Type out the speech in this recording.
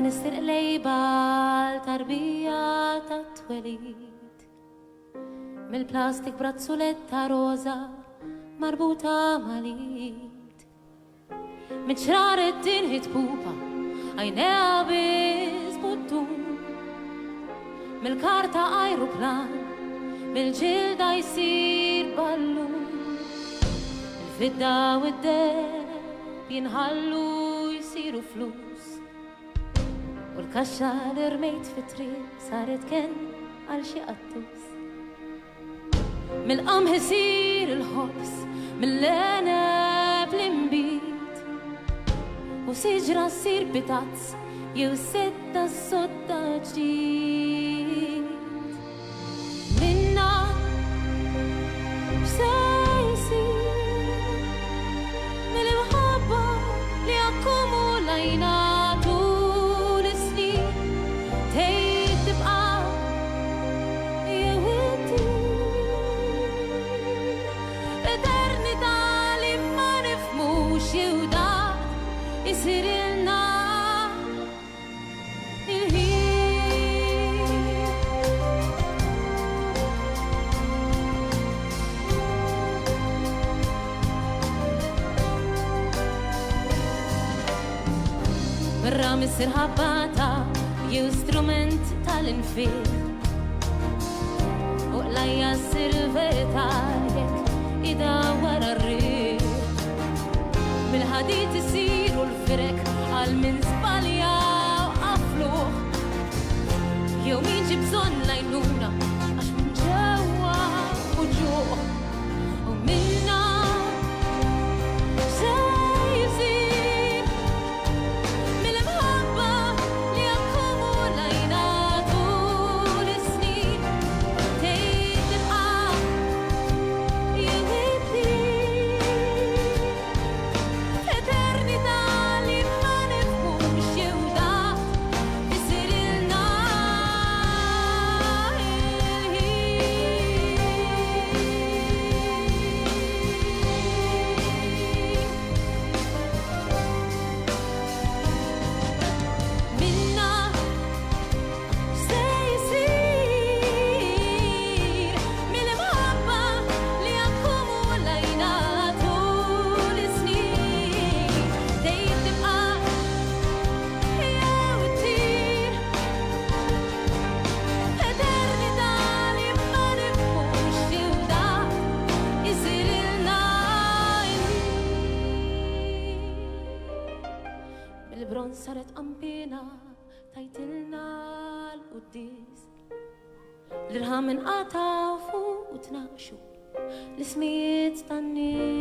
نسرق ليبال تربية تتوليد من البلاستيك براتسوليتا روزا مربوطة ماليد من شرار الدين هتبوبة عينيها بيزبطون من الكارتا ايروبلان من الجلدة يصير بالون الفدا والدب ينهلوا يصيروا فلوس والكشة اللي رميت في طريق صارت كن على شي قطوس من القمح يصير الهوبس من العنب المبيت وسجرة يصير بطاطس يوسدها الصدى جديد منا بسيسير من المحبة ليكم ولينا طول سنين تبقى يا ودي قدرني تعلم ما نفهموش يودع يصير لنا برا مصر هباتا يسترومنت تالنفير وقلايا السيرفيتايك يدور الريح بالحديد يصيروا الفرق عالمنسباليا وقفلوه يومين جبزون لينونا عش من جوا وجوه ومنا شايفين من المحبة ليكم ولينا طول سنين تبقى يا ودي قدرني تعلم ما نفهمش يودع يصير لنا منا سيصير من المحبة ليكم ولينا طول سنين تبقى يا ودي قدرني تعلم ما نفهمش يودع يصير لنا بالبرون صارت قمبينا تايتلنا القديس الرهام انقطع فوق وتناقشوا السميت طني